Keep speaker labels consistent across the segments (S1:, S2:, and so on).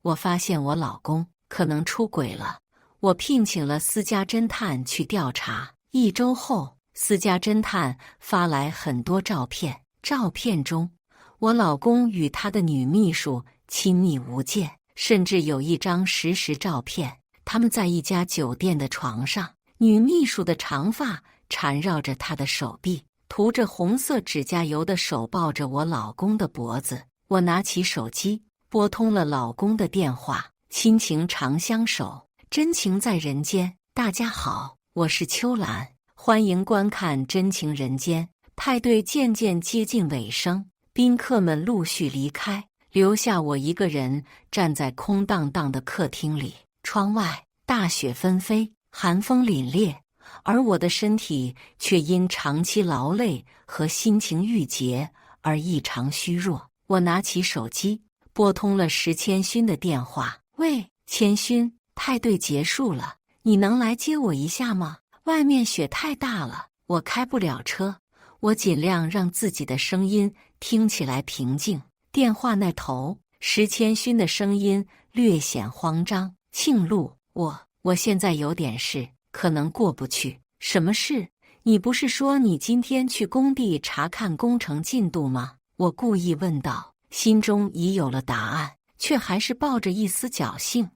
S1: 我发现我老公可能出轨了，我聘请了私家侦探去调查。1周后，私家侦探发来很多照片，照片中我老公与他的女秘书亲密无间，甚至有一张实时照片，他们在一家酒店的床上，女秘书的长发缠绕着她的手臂，涂着红色指甲油的手抱着我老公的脖子。我拿起手机，拨通了老公的电话。亲情长相守，真情在人间。大家好，我是秋兰，欢迎观看《真情人间》。派对渐渐接近尾声，宾客们陆续离开，留下我一个人站在空荡荡的客厅里。窗外大雪纷飞，寒风凛冽，而我的身体却因长期劳累和心情郁结而异常虚弱。我拿起手机，拨通了石千勋的电话。喂，千勋，派对结束了，你能来接我一下吗？外面雪太大了，我开不了车。我尽量让自己的声音听起来平静。电话那头，石千勋的声音略显慌张。庆禄，我现在有点事，可能过不去。什么事？你不是说你今天去工地查看工程进度吗？我故意问道，心中已有了答案，却还是抱着一丝侥幸。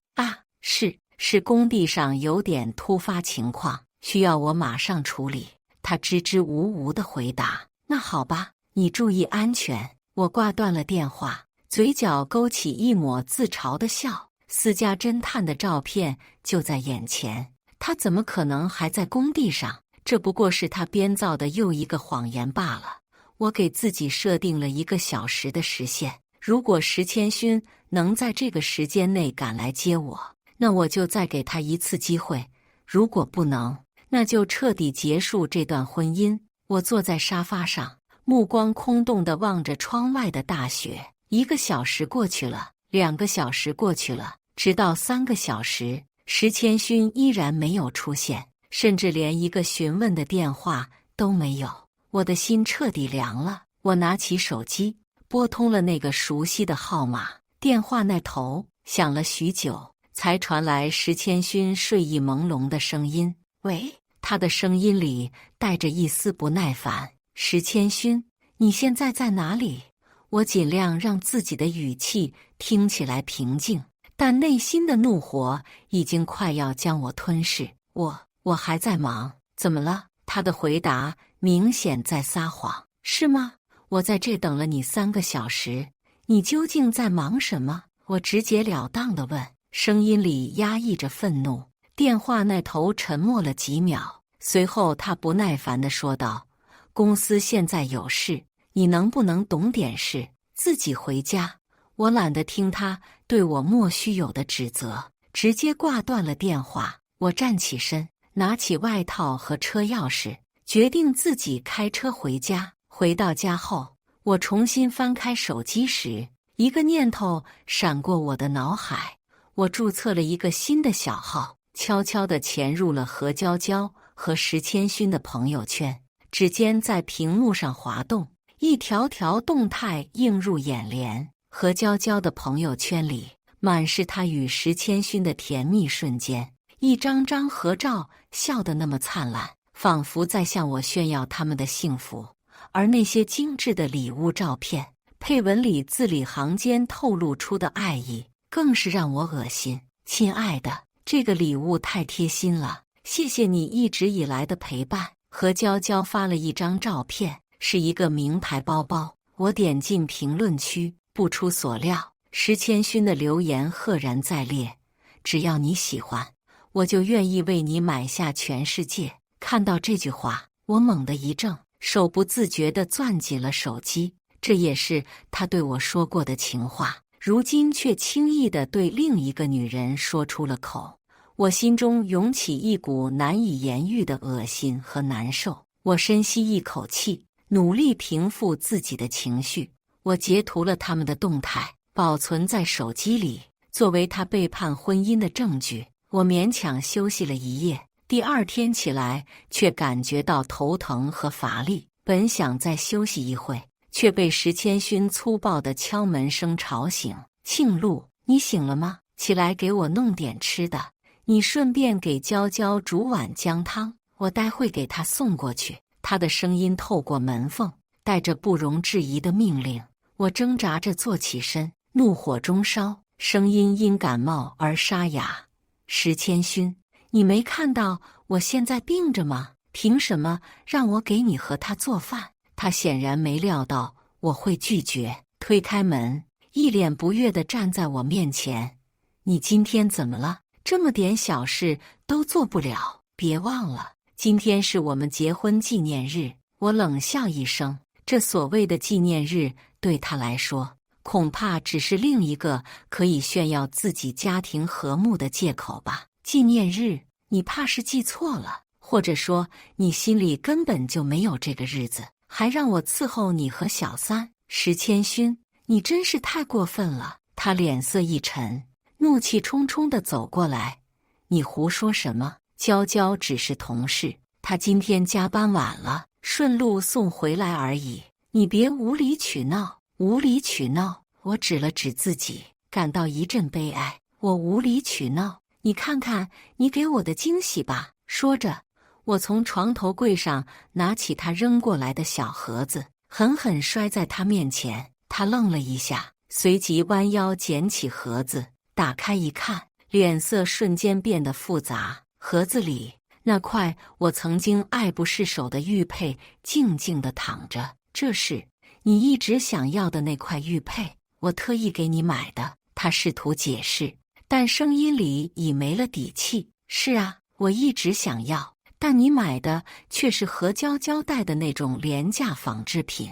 S1: 是工地上有点突发情况，需要我马上处理。他支支吾吾地回答。那好吧，你注意安全。我挂断了电话，嘴角勾起一抹自嘲的笑。私家侦探的照片就在眼前，他怎么可能还在工地上？这不过是他编造的又一个谎言罢了。我给自己设定了1个小时的时限，如果石千勋能在这个时间内赶来接我，那我就再给他一次机会，如果不能，那就彻底结束这段婚姻。我坐在沙发上，目光空洞地望着窗外的大雪。1个小时过去了，2个小时过去了，直到3个小时，石千勋依然没有出现，甚至连一个询问的电话都没有。我的心彻底凉了。我拿起手机，拨通了那个熟悉的号码。电话那头响了许久，才传来石千勋睡意朦胧的声音。喂，他的声音里带着一丝不耐烦。石千勋，你现在在哪里？我尽量让自己的语气听起来平静，但内心的怒火已经快要将我吞噬。我还在忙。怎么了？他的回答明显在撒谎。是吗？我在这等了你3个小时，你究竟在忙什么？我直截了当地问，声音里压抑着愤怒。电话那头沉默了几秒，随后他不耐烦地说道：公司现在有事，你能不能懂点事，自己回家？我懒得听他对我莫须有的指责，直接挂断了电话。我站起身，拿起外套和车钥匙，决定自己开车回家。回到家后，我重新翻开手机时，一个念头闪过我的脑海。我注册了一个新的小号，悄悄地潜入了何娇娇和石千勋的朋友圈。指尖在屏幕上滑动，一条条动态映入眼帘。何娇娇的朋友圈里满是她与石千勋的甜蜜瞬间，一张张合照笑得那么灿烂，仿佛在向我炫耀他们的幸福。而那些精致的礼物照片，配文里字里行间透露出的爱意，更是让我恶心。亲爱的，这个礼物太贴心了，谢谢你一直以来的陪伴。何娇娇发了一张照片，是一个名牌包包。我点进评论区，不出所料，石千勋的留言赫然在列：只要你喜欢，我就愿意为你买下全世界。看到这句话，我猛地一怔，手不自觉地攥紧了手机。这也是他对我说过的情话，如今却轻易地对另一个女人说出了口。我心中涌起一股难以言喻的恶心和难受。我深吸一口气，努力平复自己的情绪。我截图了他们的动态，保存在手机里，作为他背叛婚姻的证据。我勉强休息了一夜，第2天起来却感觉到头疼和乏力。本想再休息一会，却被石千勋粗暴的敲门声吵醒。庆禄，你醒了吗？起来给我弄点吃的。你顺便给娇娇煮碗姜汤，我待会给她送过去。她的声音透过门缝，带着不容置疑的命令。我挣扎着坐起身，怒火中烧，声音因感冒而沙哑。石千勋，你没看到我现在病着吗？凭什么让我给你和他做饭？他显然没料到我会拒绝，推开门，一脸不悦地站在我面前。你今天怎么了？这么点小事都做不了？别忘了，今天是我们结婚纪念日。我冷笑一声，这所谓的纪念日对他来说，恐怕只是另一个可以炫耀自己家庭和睦的借口吧。纪念日，你怕是记错了，或者说你心里根本就没有这个日子，还让我伺候你和小三。石千勋，你真是太过分了。他脸色一沉，怒气冲冲地走过来。你胡说什么？娇娇只是同事，她今天加班晚了，顺路送回来而已。你别无理取闹。无理取闹！我指了指自己，感到一阵悲哀。我无理取闹？你看看你给我的惊喜吧。说着，我从床头柜上拿起他扔过来的小盒子，狠狠摔在他面前。他愣了一下，随即弯腰捡起盒子，打开一看，脸色瞬间变得复杂。盒子里那块我曾经爱不释手的玉佩静静地躺着。这是你一直想要的那块玉佩，我特意给你买的。他试图解释，但声音里已没了底气。是啊，我一直想要，但你买的却是何娇娇戴的那种廉价仿制品。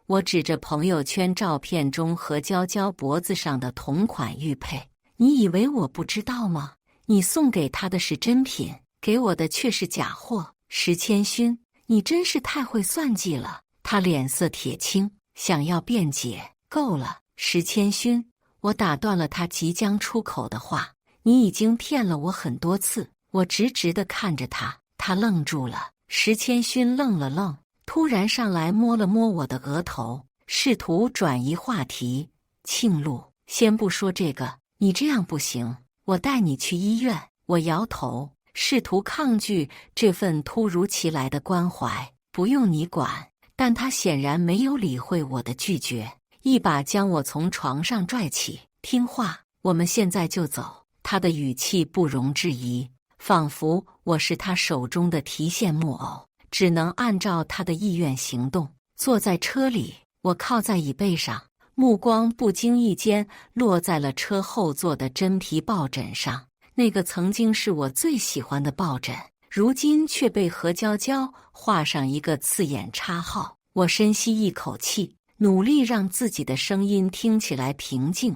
S1: 我指着朋友圈照片中何娇娇脖子上的同款玉佩，你以为我不知道吗？你送给她的是真品，给我的却是假货。石千勋，你真是太会算计了。他脸色铁青，想要辩解。够了，石千勋，我打断了他即将出口的话。你已经骗了我很多次。我直直地看着他，他愣住了。石千勋愣了愣，突然上来摸了摸我的额头，试图转移话题。庆禄，先不说这个，你这样不行，我带你去医院。我摇头，试图抗拒这份突如其来的关怀。不用你管。但他显然没有理会我的拒绝，一把将我从床上拽起。听话，我们现在就走。他的语气不容置疑，仿佛我是他手中的提线木偶，只能按照他的意愿行动。坐在车里，我靠在椅背上，目光不经意间落在了车后座的真皮抱枕上。那个曾经是我最喜欢的抱枕，如今却被何娇娇画上一个刺眼叉号。我深吸一口气，努力让自己的声音听起来平静。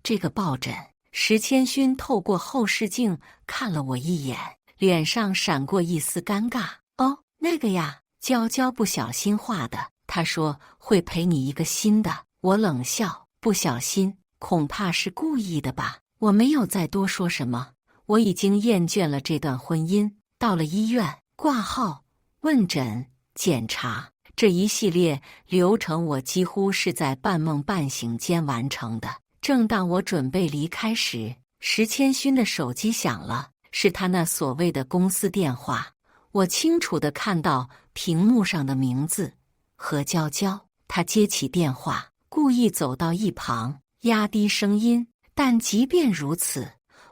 S1: 这个抱枕。石千勋透过后视镜看了我一眼，脸上闪过一丝尴尬。哦，那个呀，娇娇不小心画的。她说会赔你一个新的。我冷笑，不小心，恐怕是故意的吧。我没有再多说什么，我已经厌倦了这段婚姻。到了医院，挂号、问诊、检查，这一系列流程我几乎是在半梦半醒间完成的。正当我准备离开时，石千勋的手机响了，是他那所谓的公司电话。我清楚地看到屏幕上的名字何娇娇。他接起电话，故意走到一旁，压低声音，但即便如此，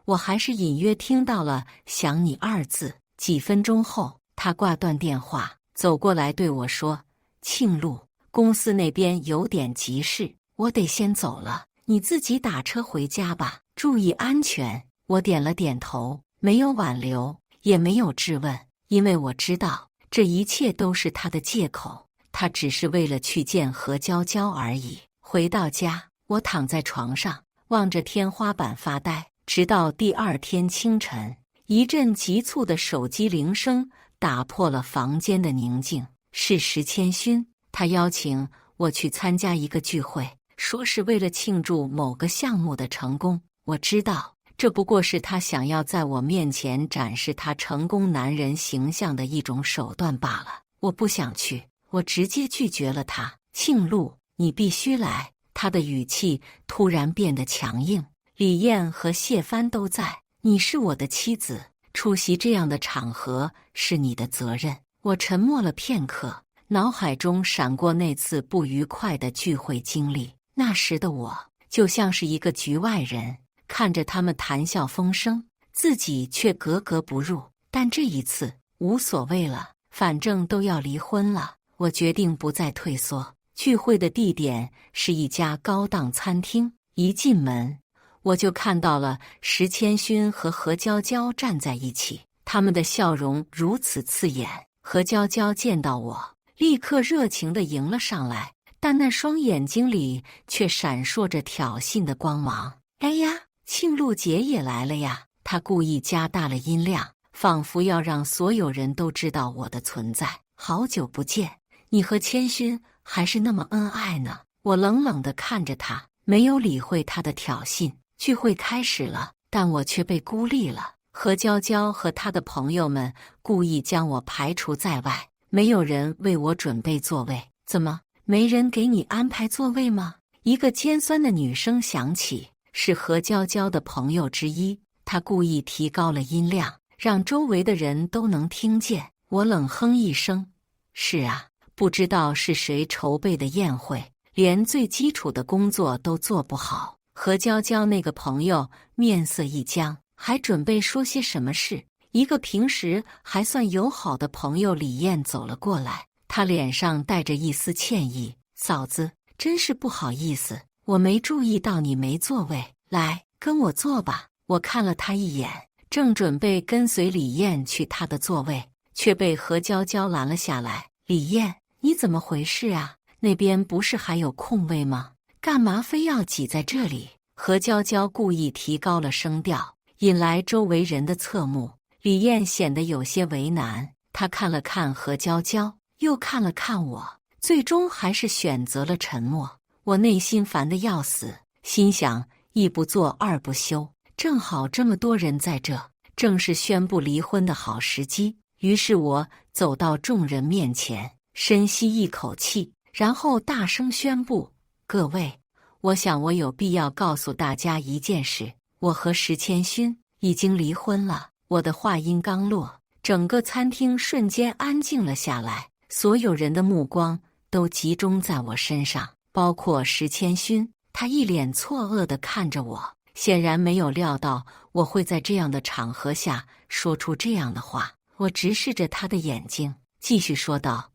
S1: 我还是隐约听到了想你二字。几分钟后，他挂断电话，走过来对我说：庆禄，公司那边有点急事，我得先走了，你自己打车回家吧，注意安全。我点了点头，没有挽留，也没有质问，因为我知道这一切都是他的借口，他只是为了去见何娇娇而已。回到家，我躺在床上，望着天花板发呆，直到第二天清晨，一阵急促的手机铃声打破了房间的宁静。是石千勋，他邀请我去参加一个聚会，说是为了庆祝某个项目的成功。我知道，这不过是他想要在我面前展示他成功男人形象的一种手段罢了。我不想去，我直接拒绝了他。庆禄，你必须来。他的语气突然变得强硬，李艳和谢帆都在，你是我的妻子，出席这样的场合是你的责任。我沉默了片刻，脑海中闪过那次不愉快的聚会经历。那时的我就像是一个局外人，看着他们谈笑风生，自己却格格不入。但这一次无所谓了，反正都要离婚了，我决定不再退缩。聚会的地点是一家高档餐厅，一进门我就看到了石千勋和何娇娇站在一起，他们的笑容如此刺眼。何娇娇见到我，立刻热情地迎了上来，但那双眼睛里却闪烁着挑衅的光芒。哎呀，庆露姐也来了呀！她故意加大了音量，仿佛要让所有人都知道我的存在。好久不见，你和千勋还是那么恩爱呢。我冷冷地看着他，没有理会他的挑衅。聚会开始了，但我却被孤立了。何娇娇和她的朋友们故意将我排除在外，没有人为我准备座位。怎么，没人给你安排座位吗？一个尖酸的女声响起，是何娇娇的朋友之一。她故意提高了音量，让周围的人都能听见。我冷哼一声，是啊，不知道是谁筹备的宴会，连最基础的工作都做不好。何娇娇那个朋友面色一僵，还准备说些什么事。一个平时还算友好的朋友李艳走了过来，她脸上带着一丝歉意：“嫂子，真是不好意思，我没注意到你没座位，来，跟我坐吧。”我看了她一眼，正准备跟随李艳去她的座位，却被何娇娇拦了下来。“李艳，你怎么回事啊？那边不是还有空位吗？干嘛非要挤在这里？”何娇娇故意提高了声调，引来周围人的侧目。李艳显得有些为难，她看了看何娇娇，又看了看我，最终还是选择了沉默。我内心烦得要死，心想一不做二不休，正好这么多人在这，正是宣布离婚的好时机。于是我走到众人面前，深吸一口气，然后大声宣布：“各位，我想我有必要告诉大家一件事，我和石千勋已经离婚了。”我的话音刚落，整个餐厅瞬间安静了下来，所有人的目光都集中在我身上，包括石千勋。他一脸错愕地看着我，显然没有料到我会在这样的场合下说出这样的话。我直视着他的眼睛，继续说道：“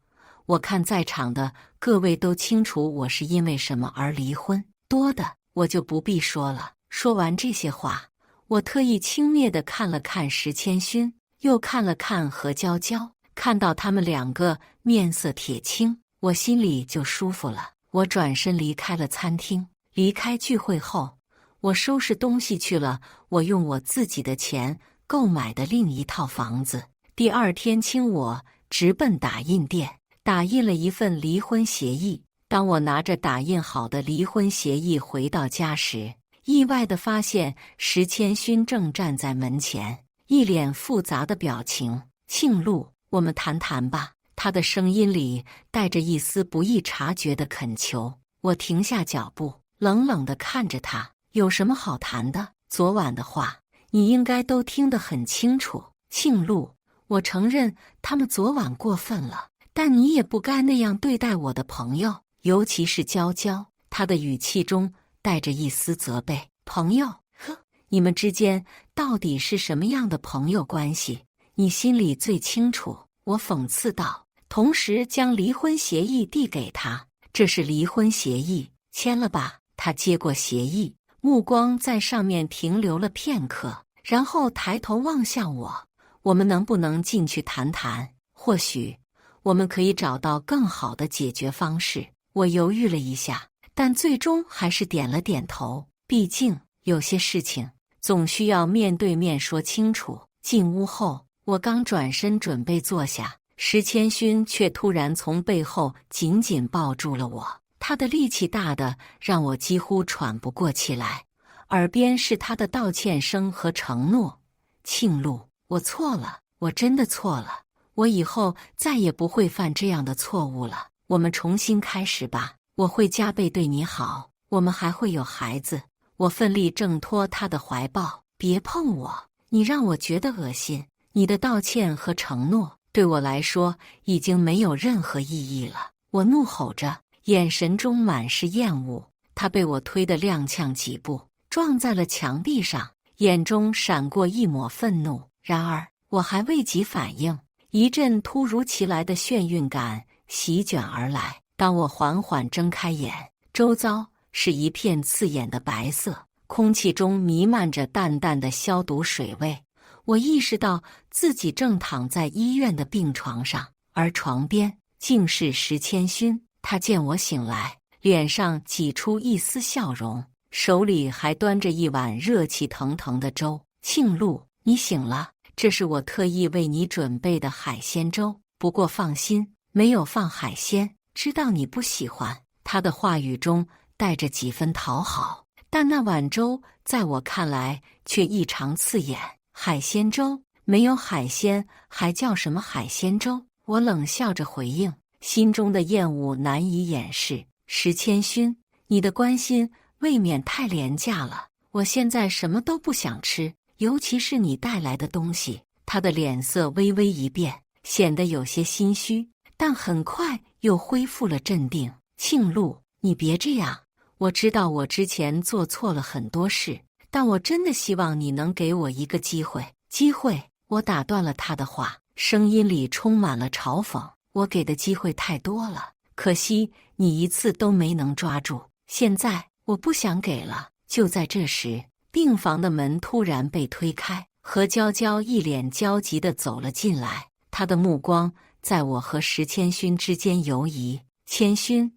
S1: 我看在场的各位都清楚我是因为什么而离婚，多的我就不必说了。”说完这些话，我特意轻蔑地看了看石千勋，又看了看何娇娇，看到他们两个面色铁青，我心里就舒服了。我转身离开了餐厅。离开聚会后，我收拾东西去了我用我自己的钱购买的另一套房子。第二天清，我直奔打印店，打印了一份离婚协议。当我拿着打印好的离婚协议回到家时，意外地发现石千勋正站在门前，一脸复杂的表情。“庆露，我们谈谈吧。”他的声音里带着一丝不易察觉的恳求。我停下脚步，冷冷地看着他：“有什么好谈的？昨晚的话，你应该都听得很清楚。庆露，我承认他们昨晚过分了，但你也不该那样对待我的朋友，尤其是娇娇。”他的语气中带着一丝责备。“朋友？呵，你们之间到底是什么样的朋友关系？你心里最清楚。”我讽刺道，同时将离婚协议递给他。“这是离婚协议，签了吧？”他接过协议，目光在上面停留了片刻，然后抬头望向我：“我们能不能进去谈谈？或许我们可以找到更好的解决方式。”我犹豫了一下，但最终还是点了点头。毕竟有些事情总需要面对面说清楚。进屋后，我刚转身准备坐下，石千勋却突然从背后紧紧抱住了我，他的力气大的让我几乎喘不过气来，耳边是他的道歉声和承诺：“庆露，我错了，我真的错了，我以后再也不会犯这样的错误了。我们重新开始吧，我会加倍对你好，我们还会有孩子，我奋力挣脱他的怀抱，别碰我，你让我觉得恶心。你的道歉和承诺对我来说已经没有任何意义了。我怒吼着，眼神中满是厌恶。他被我推得踉跄几步，撞在了墙壁上，眼中闪过一抹愤怒。然而我还未及反应，一阵突如其来的眩晕感席卷而来。当我缓缓睁开眼，周遭是一片刺眼的白色，空气中弥漫着淡淡的消毒水味。我意识到自己正躺在医院的病床上，而床边竟是石千勋。他见我醒来，脸上挤出一丝笑容，手里还端着一碗热气腾腾的粥。庆禄，你醒了，这是我特意为你准备的海鲜粥，不过放心，没有放海鲜，知道你不喜欢。他的话语中带着几分讨好，但那碗粥在我看来却异常刺眼。海鲜粥？没有海鲜还叫什么海鲜粥？我冷笑着回应，心中的厌恶难以掩饰。石千勋，你的关心未免太廉价了，我现在什么都不想吃，尤其是你带来的东西。他的脸色微微一变，显得有些心虚，但很快又恢复了镇定。庆禄，你别这样，我知道我之前做错了很多事，但我真的希望你能给我一个机会。机会？我打断了他的话，声音里充满了嘲讽。我给的机会太多了，可惜你一次都没能抓住。现在我不想给了。就在这时，病房的门突然被推开，何娇娇一脸焦急地走了进来，她的目光在我和石千勋之间游移。千勋，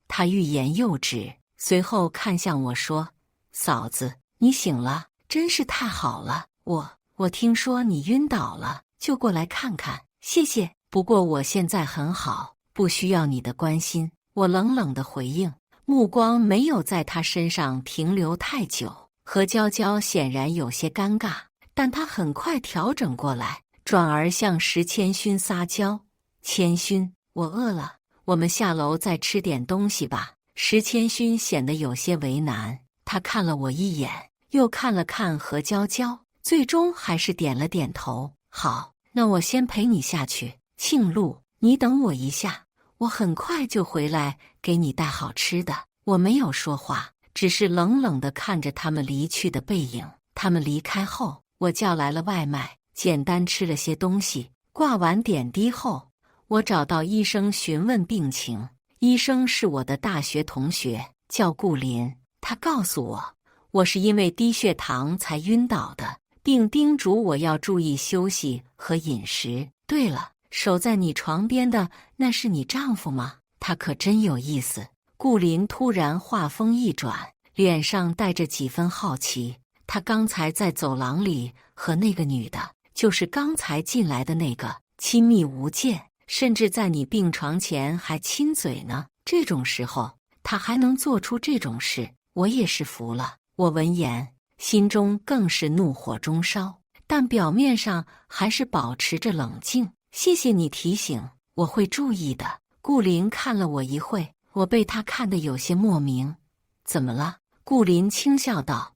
S1: 他欲言又止，随后看向我说：“嫂子，你醒了，真是太好了。我听说你晕倒了，就过来看看。谢谢，不过我现在很好，不需要你的关心。”我冷冷地回应，目光没有在他身上停留太久。何娇娇显然有些尴尬，但她很快调整过来，转而向石千勋撒娇：“千勋，我饿了，我们下楼再吃点东西吧。”石千勋显得有些为难，他看了我一眼，又看了看何娇娇，最终还是点了点头。好，那我先陪你下去。庆禄，你等我一下，我很快就回来给你带好吃的。我没有说话，只是冷冷地看着他们离去的背影。他们离开后，我叫来了外卖，简单吃了些东西。挂完点滴后，我找到医生询问病情。医生是我的大学同学，叫顾林。他告诉我是因为低血糖才晕倒的，并叮嘱我要注意休息和饮食。对了，守在你床边的那是你丈夫吗？他可真有意思。顾林突然话锋一转，脸上带着几分好奇。他刚才在走廊里和那个女的，就是刚才进来的那个，亲密无间，甚至在你病床前还亲嘴呢。这种时候他还能做出这种事，我也是服了。我闻言心中更是怒火中烧，但表面上还是保持着冷静。谢谢你提醒，我会注意的。顾林看了我一会，我被他看得有些莫名。怎么了？顾林轻笑道：“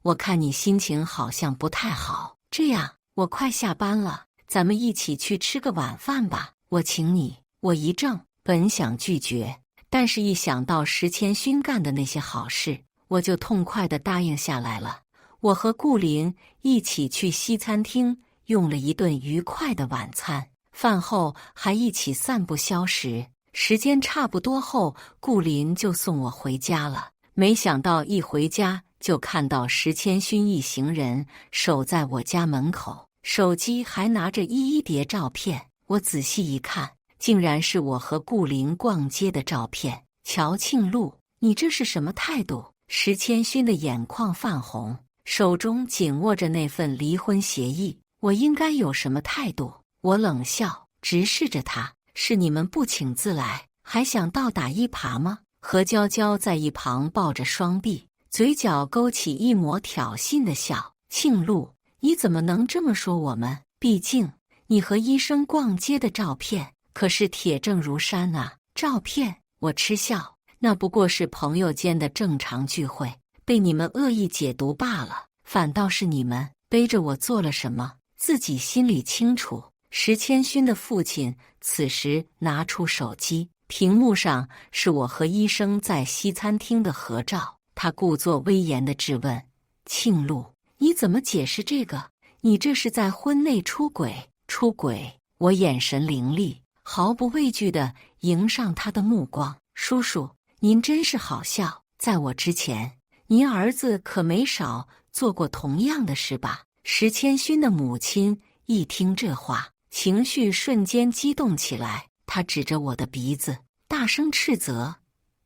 S1: 我看你心情好像不太好，这样，我快下班了，咱们一起去吃个晚饭吧，我请你。”我一怔，本想拒绝，但是一想到石千勋干的那些好事，我就痛快地答应下来了。我和顾林一起去西餐厅用了一顿愉快的晚餐，饭后还一起散步消食。时间差不多后，顾林就送我回家了。没想到一回家就看到石千勋一行人守在我家门口，手机还拿着一叠照片。我仔细一看，竟然是我和顾林逛街的照片。乔庆禄，你这是什么态度？石千勋的眼眶泛红，手中紧握着那份离婚协议。我应该有什么态度？我冷笑，直视着他。是你们不请自来，还想倒打一耙吗？何娇娇在一旁抱着双臂，嘴角勾起一抹挑衅的笑。庆禄，你怎么能这么说我们？毕竟你和医生逛街的照片可是铁证如山啊。照片？我嗤笑，那不过是朋友间的正常聚会，被你们恶意解读罢了。反倒是你们背着我做了什么，自己心里清楚。石谦勋的父亲此时拿出手机，屏幕上是我和医生在西餐厅的合照。他故作威严地质问：庆禄，你怎么解释这个？你这是在婚内出轨？出轨？我眼神凌厉，毫不畏惧地迎上他的目光。叔叔，您真是好笑。在我之前，您儿子可没少做过同样的事吧？石谦勋的母亲一听这话，情绪瞬间激动起来，她指着我的鼻子，大声斥责：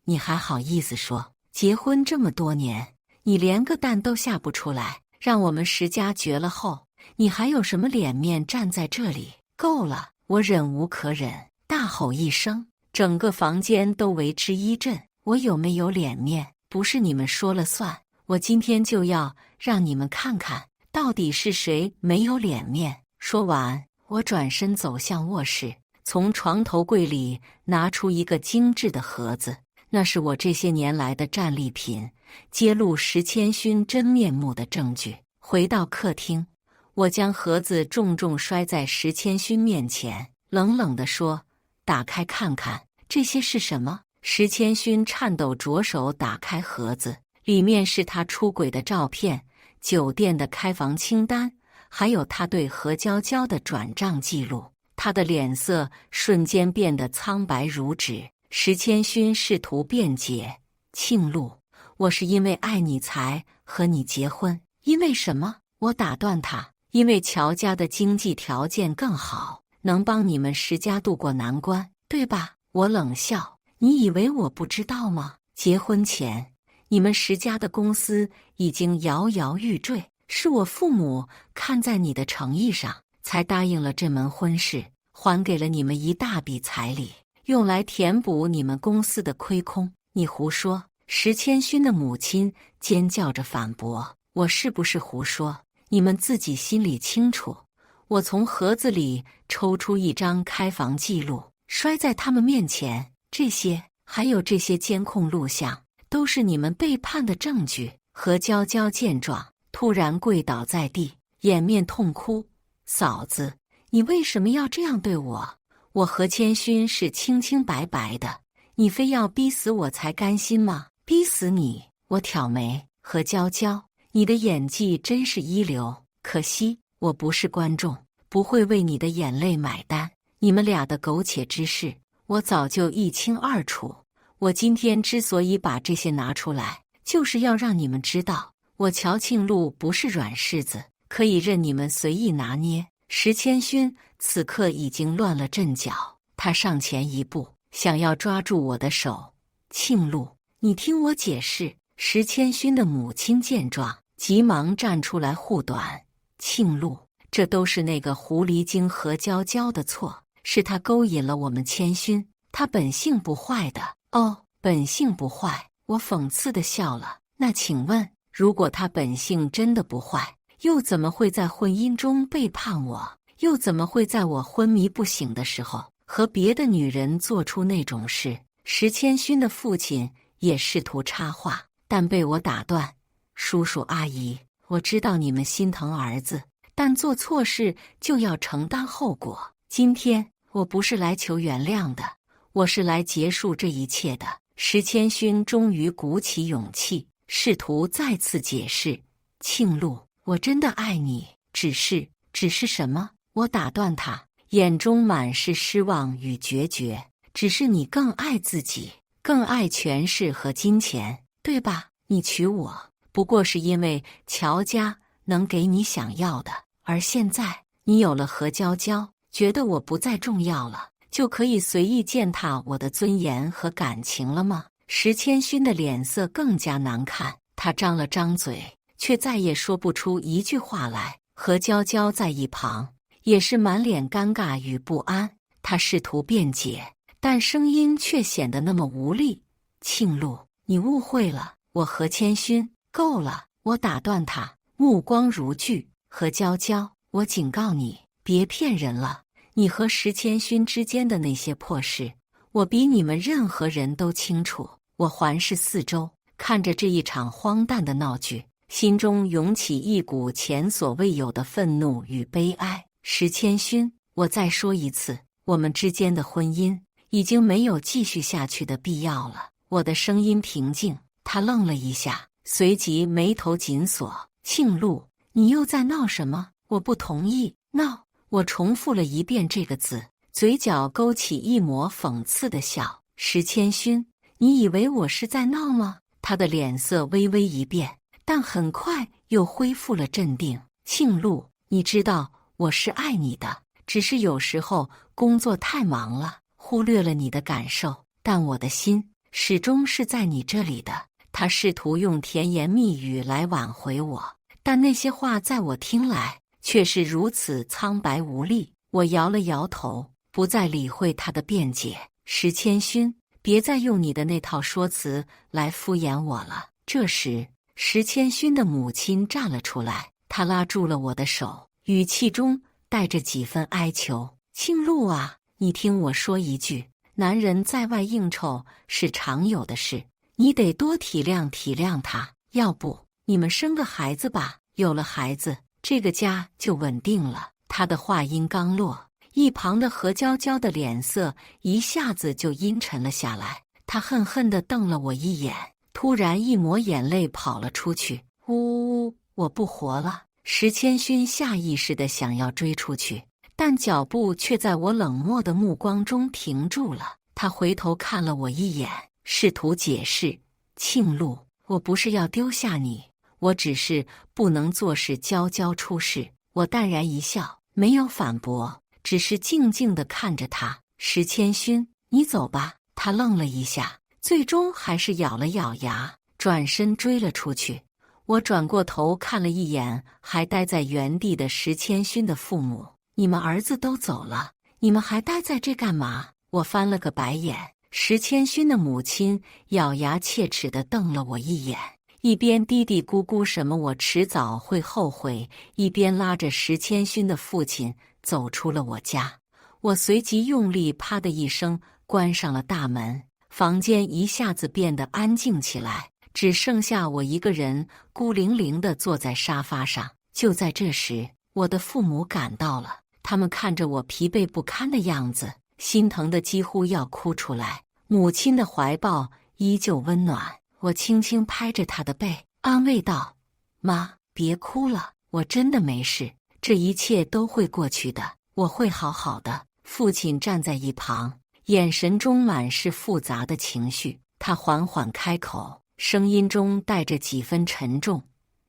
S1: 你还好意思说？结婚这么多年，你连个蛋都下不出来，让我们石家绝了后，你还有什么脸面站在这里？够了！我忍无可忍，大吼一声，整个房间都为之一震。我有没有脸面，不是你们说了算，我今天就要让你们看看，到底是谁没有脸面。说完，我转身走向卧室，从床头柜里拿出一个精致的盒子，那是我这些年来的战利品，揭露石谦勋真面目的证据。回到客厅，我将盒子重重摔在石谦勋面前，冷冷地说：打开看看，这些是什么？石谦勋颤抖着手打开盒子，里面是他出轨的照片、酒店的开房清单，还有他对何娇娇的转账记录。他的脸色瞬间变得苍白如纸。石谦勋试图辩解：庆禄，我是因为爱你才和你结婚。因为什么？我打断他：因为乔家的经济条件更好，能帮你们石家渡过难关，对吧？我冷笑：你以为我不知道吗？结婚前，你们石家的公司已经摇摇欲坠，是我父母看在你的诚意上，才答应了这门婚事，还给了你们一大笔彩礼，用来填补你们公司的亏空。你胡说！石谦勋的母亲尖叫着反驳：我是不是胡说？你们自己心里清楚。我从盒子里抽出一张开房记录，摔在他们面前。这些，还有这些监控录像，都是你们背叛的证据。何娇娇见状，突然跪倒在地，掩面痛哭：嫂子，你为什么要这样对我？我何谦勋是清清白白的，你非要逼死我才甘心吗？逼死你！我挑眉：何娇娇，你的演技真是一流，可惜我不是观众，不会为你的眼泪买单。你们俩的苟且之事，我早就一清二楚。我今天之所以把这些拿出来，就是要让你们知道，我乔庆禄不是软柿子，可以任你们随意拿捏。石谦勋此刻已经乱了阵脚，他上前一步，想要抓住我的手。庆禄，你听我解释。石谦勋的母亲见状，急忙站出来护短：庆禄，这都是那个狐狸精何娇娇的错，是她勾引了我们谦勋，她本性不坏的。哦，本性不坏，我讽刺地笑了。那请问，如果她本性真的不坏，又怎么会在婚姻中背叛我？又怎么会在我昏迷不醒的时候和别的女人做出那种事？石谦勋的父亲也试图插话，但被我打断：叔叔阿姨，我知道你们心疼儿子，但做错事就要承担后果。今天我不是来求原谅的，我是来结束这一切的。石谦勋终于鼓起勇气，试图再次解释：庆禄，我真的爱你，只是什么？我打断他，眼中满是失望与决绝。只是你更爱自己，更爱权势和金钱，对吧？你娶我不过是因为乔家能给你想要的，而现在你有了何娇娇，觉得我不再重要了，就可以随意践踏我的尊严和感情了吗？石谦勋的脸色更加难看，他张了张嘴，却再也说不出一句话来。何娇娇在一旁也是满脸尴尬与不安，她试图辩解，但声音却显得那么无力。庆禄，你误会了，我何谦勋。够了！我打断他，目光如炬。何娇娇，我警告你，别骗人了。你和石谦勋之间的那些破事，我比你们任何人都清楚。我环视四周，看着这一场荒诞的闹剧，心中涌起一股前所未有的愤怒与悲哀。石千勋，我再说一次，我们之间的婚姻已经没有继续下去的必要了。我的声音平静，他愣了一下，随即眉头紧锁。庆禄，你又在闹什么？我不同意。闹！我重复了一遍这个字，嘴角勾起一抹讽刺的笑。石千勋，你以为我是在闹吗？他的脸色微微一变，但很快又恢复了镇定。庆禄，你知道我是爱你的，只是有时候工作太忙了，忽略了你的感受，但我的心始终是在你这里的。他试图用甜言蜜语来挽回我，但那些话在我听来却是如此苍白无力。我摇了摇头，不再理会他的辩解。石千勋，别再用你的那套说辞来敷衍我了。这时，石千勋的母亲站了出来，她拉住了我的手，语气中带着几分哀求。庆禄啊，你听我说一句，男人在外应酬是常有的事，你得多体谅体谅他。要不，你们生个孩子吧，有了孩子，这个家就稳定了。他的话音刚落，一旁的何娇娇的脸色一下子就阴沉了下来，她恨恨地瞪了我一眼，突然一抹眼泪跑了出去。呜呜，我不活了！石千勋下意识地想要追出去，但脚步却在我冷漠的目光中停住了。他回头看了我一眼，试图解释：庆禄，我不是要丢下你，我只是不能做事娇娇出事。我淡然一笑，没有反驳，只是静静地看着他。石千勋，你走吧。他愣了一下，最终还是咬了咬牙，转身追了出去。我转过头看了一眼还待在原地的石千勋的父母，你们儿子都走了，你们还待在这干嘛？我翻了个白眼。石千勋的母亲咬牙切齿地瞪了我一眼，一边嘀嘀咕咕什么我迟早会后悔，一边拉着石千勋的父亲走出了我家。我随即用力啪的一声关上了大门，房间一下子变得安静起来，只剩下我一个人孤零零地坐在沙发上。就在这时，我的父母赶到了，他们看着我疲惫不堪的样子，心疼得几乎要哭出来。母亲的怀抱依旧温暖，我轻轻拍着她的背，安慰道：妈，别哭了，我真的没事，这一切都会过去的，我会好好的。父亲站在一旁，眼神中满是复杂的情绪，他缓缓开口，声音中带着几分沉重：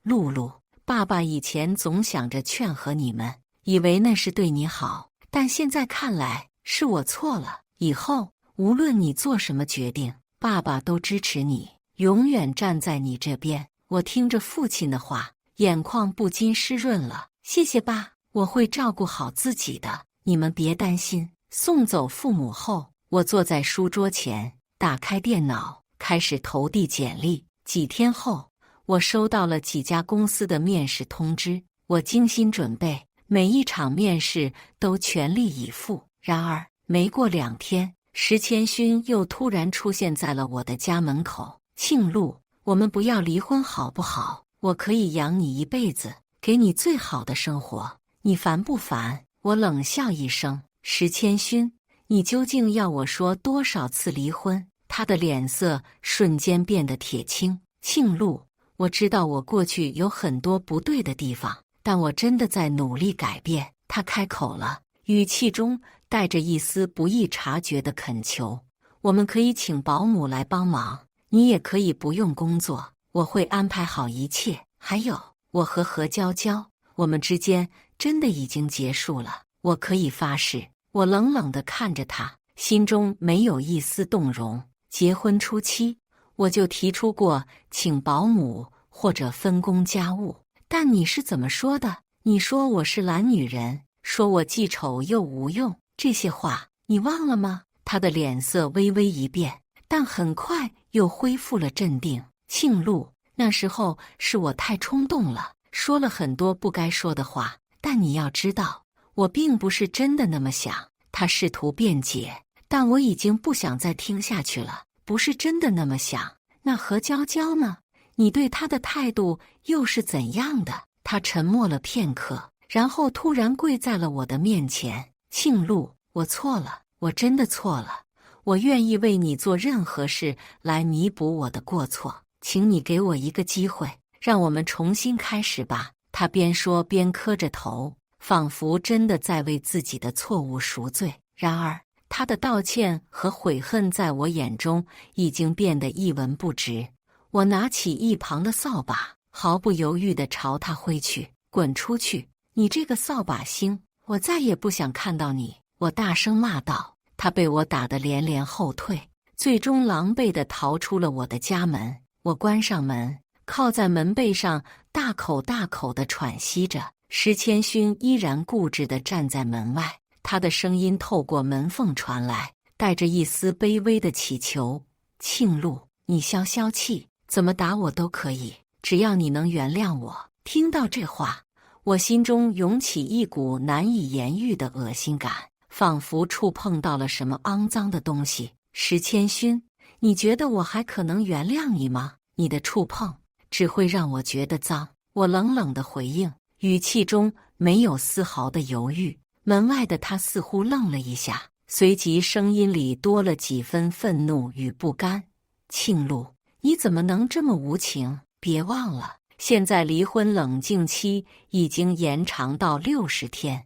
S1: 露露，爸爸以前总想着劝和你们，以为那是对你好，但现在看来是我错了。以后无论你做什么决定，爸爸都支持你，永远站在你这边。我听着父亲的话，眼眶不禁湿润了。谢谢爸，我会照顾好自己的，你们别担心。送走父母后，我坐在书桌前，打开电脑，开始投递简历。几天后，我收到了几家公司的面试通知，我精心准备，每一场面试都全力以赴。然而，没过2天，石千勋又突然出现在了我的家门口。庆禄，我们不要离婚好不好？我可以养你一辈子，给你最好的生活，你烦不烦？我冷笑一声。石千勋，你究竟要我说多少次离婚？他的脸色瞬间变得铁青。庆禄，我知道我过去有很多不对的地方，但我真的在努力改变。他开口了，语气中带着一丝不易察觉的恳求。我们可以请保姆来帮忙，你也可以不用工作，我会安排好一切。还有，我和何娇娇，我们之间真的已经结束了，我可以发誓。我冷冷地看着他，心中没有一丝动容。结婚初期，我就提出过请保姆或者分工家务，但你是怎么说的？你说我是懒女人，说我既丑又无用，这些话你忘了吗？他的脸色微微一变，但很快又恢复了镇定。庆禄，那时候是我太冲动了，说了很多不该说的话，但你要知道，我并不是真的那么想。他试图辩解，但我已经不想再听下去了。不是真的那么想，那何娇娇呢？你对她的态度又是怎样的？”他沉默了片刻，然后突然跪在了我的面前。“庆禄，我错了，我真的错了。我愿意为你做任何事来弥补我的过错，请你给我一个机会，让我们重新开始吧。”他边说边磕着头，仿佛真的在为自己的错误赎罪。然而，他的道歉和悔恨在我眼中已经变得一文不值。我拿起一旁的扫把，毫不犹豫地朝他挥去。“滚出去！你这个扫把星！我再也不想看到你！”我大声骂道。他被我打得连连后退，最终狼狈地逃出了我的家门。我关上门，靠在门背上，大口大口地喘息着。石谦勋依然固执地站在门外，他的声音透过门缝传来，带着一丝卑微的乞求：“庆禄，你消消气，怎么打我都可以，只要你能原谅我。”听到这话，我心中涌起一股难以言喻的恶心感，仿佛触碰到了什么肮脏的东西。“石谦勋，你觉得我还可能原谅你吗？你的触碰只会让我觉得脏。”我冷冷地回应，语气中没有丝毫的犹豫。门外的他似乎愣了一下，随即声音里多了几分愤怒与不甘。“庆禄，你怎么能这么无情？别忘了，现在离婚冷静期已经延长到60天，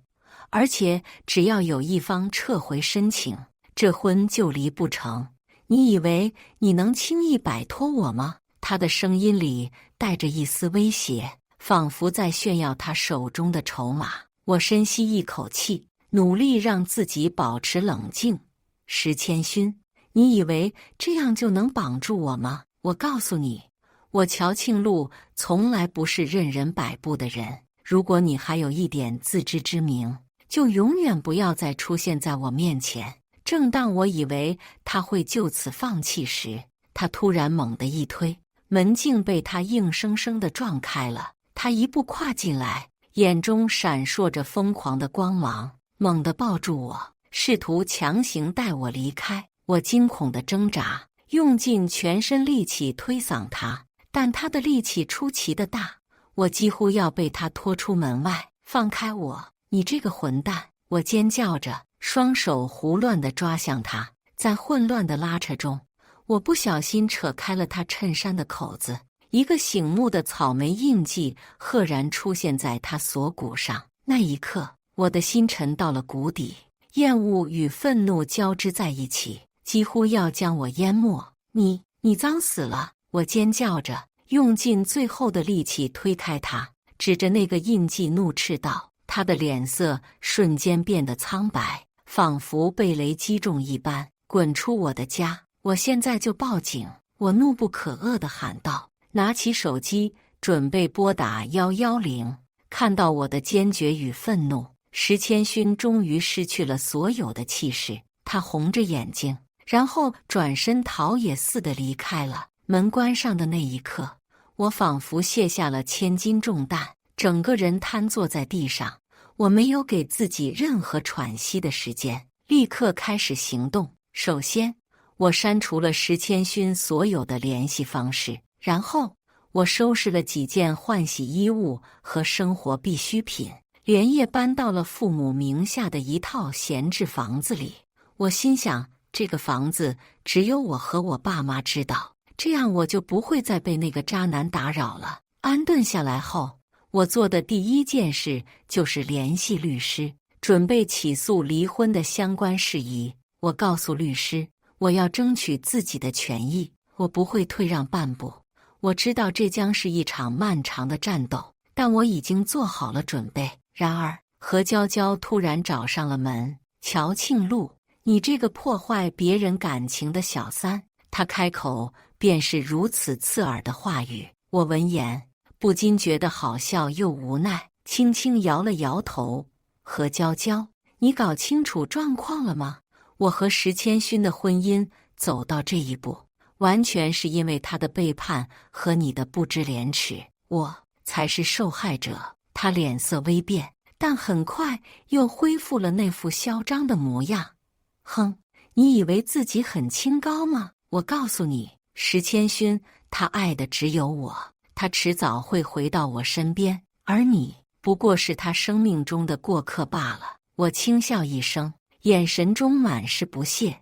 S1: 而且只要有一方撤回申请，这婚就离不成。你以为你能轻易摆脱我吗？”他的声音里带着一丝威胁，仿佛在炫耀他手中的筹码。我深吸一口气，努力让自己保持冷静。“石谦勋，你以为这样就能绑住我吗？我告诉你，我乔庆禄从来不是任人摆布的人。如果你还有一点自知之明，就永远不要再出现在我面前。”正当我以为他会就此放弃时，他突然猛地一推，门竟被他硬生生地撞开了。他一步跨进来，眼中闪烁着疯狂的光芒，猛地抱住我，试图强行带我离开。我惊恐地挣扎，用尽全身力气推搡他，但他的力气出奇的大，我几乎要被他拖出门外。“放开我，你这个混蛋！”我尖叫着，双手胡乱地抓向他。在混乱的拉扯中，我不小心扯开了他衬衫的口子，一个醒目的草莓印记赫然出现在他锁骨上。那一刻，我的心沉到了谷底，厌恶与愤怒交织在一起，几乎要将我淹没。“你脏死了！”我尖叫着，用尽最后的力气推开他，指着那个印记怒斥道。他的脸色瞬间变得苍白，仿佛被雷击中一般。“滚出我的家！我现在就报警！”我怒不可遏地喊道，拿起手机准备拨打110。看到我的坚决与愤怒，石谦勋终于失去了所有的气势。他红着眼睛，然后转身逃也似的离开了。门关上的那一刻，我仿佛卸下了千斤重担，整个人瘫坐在地上。我没有给自己任何喘息的时间，立刻开始行动。首先，我删除了石谦勋所有的联系方式，然后我收拾了几件换洗衣物和生活必需品，连夜搬到了父母名下的一套闲置房子里。我心想，这个房子只有我和我爸妈知道，这样我就不会再被那个渣男打扰了。安顿下来后，我做的第一件事就是联系律师，准备起诉离婚的相关事宜。我告诉律师，我要争取自己的权益，我不会退让半步。我知道这将是一场漫长的战斗，但我已经做好了准备。然而，何娇娇突然找上了门。“乔庆禄，你这个破坏别人感情的小三！”她开口便是如此刺耳的话语。我闻言不禁觉得好笑又无奈，轻轻摇了摇头。“何娇娇，你搞清楚状况了吗？我和石谦勋的婚姻走到这一步，完全是因为他的背叛和你的不知廉耻，我才是受害者。”他脸色微变，但很快又恢复了那副嚣张的模样。“哼，你以为自己很清高吗？我告诉你，石谦勋，他爱的只有我，他迟早会回到我身边，而你不过是他生命中的过客罢了。我轻笑一声，眼神中满是不屑。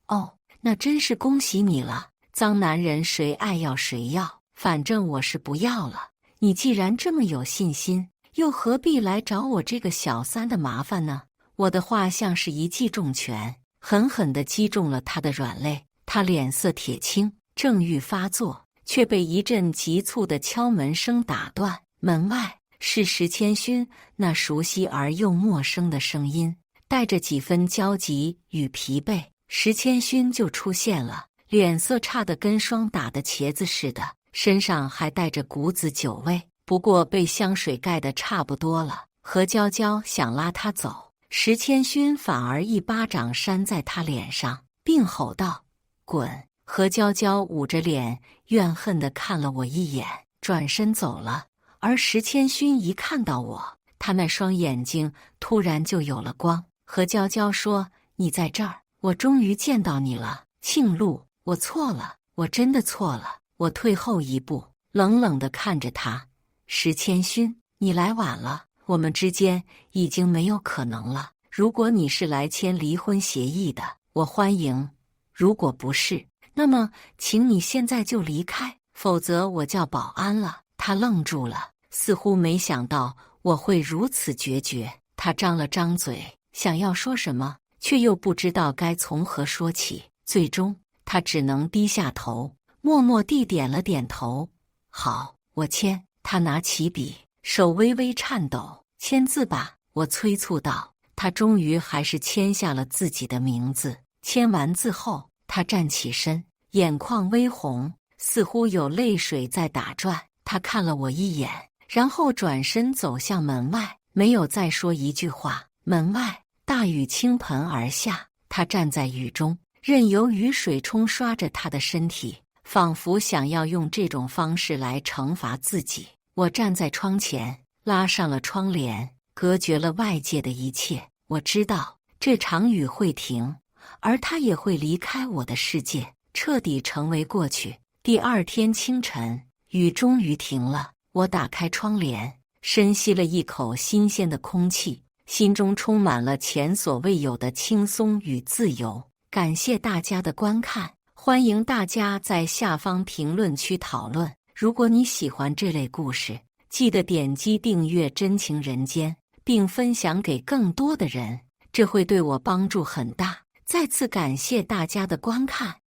S1: 哦，那真是恭喜你了。脏男人谁爱要谁要，反正我是不要了。你既然这么有信心，又何必来找我这个小三的麻烦呢？我的话像是一记重拳，狠狠地击中了他的软肋。他脸色铁青，正欲发作，却被一阵急促的敲门声打断。门外是石谦勋那熟悉而又陌生的声音，带着几分焦急与疲惫。石谦勋就出现了，脸色差得跟霜打的茄子似的，身上还带着股子酒味，不过被香水盖得差不多了。何娇娇想拉他走，石谦勋反而一巴掌扇在他脸上，并吼道：“滚！”何娇娇捂着脸，怨恨地看了我一眼，转身走了。而石谦勋一看到我，他那双眼睛突然就有了光。何娇娇说：“你在这儿，我终于见到你了，庆禄，我错了，我真的错了。”我退后一步，冷冷地看着他：“石谦勋，你来晚了，我们之间已经没有可能了。如果你是来签离婚协议的，我欢迎；如果不是，那么请你现在就离开，否则我叫保安了。”他愣住了，似乎没想到我会如此决绝。他张了张嘴，想要说什么，却又不知道该从何说起。最终，他只能低下头，默默地点了点头。好，我签。他拿起笔，手微微颤抖。签字吧，我催促道。他终于还是签下了自己的名字。签完字后，他站起身，眼眶微红，似乎有泪水在打转。他看了我一眼，然后转身走向门外，没有再说一句话。门外大雨倾盆而下，他站在雨中，任由雨水冲刷着他的身体，仿佛想要用这种方式来惩罚自己。我站在窗前，拉上了窗帘，隔绝了外界的一切。我知道这场雨会停，而他也会离开我的世界，彻底成为过去。第二天清晨，雨终于停了。我打开窗帘，深吸了一口新鲜的空气，心中充满了前所未有的轻松与自由。感谢大家的观看，欢迎大家在下方评论区讨论。如果你喜欢这类故事，记得点击订阅《真情人间》，并分享给更多的人，这会对我帮助很大。再次感谢大家的观看。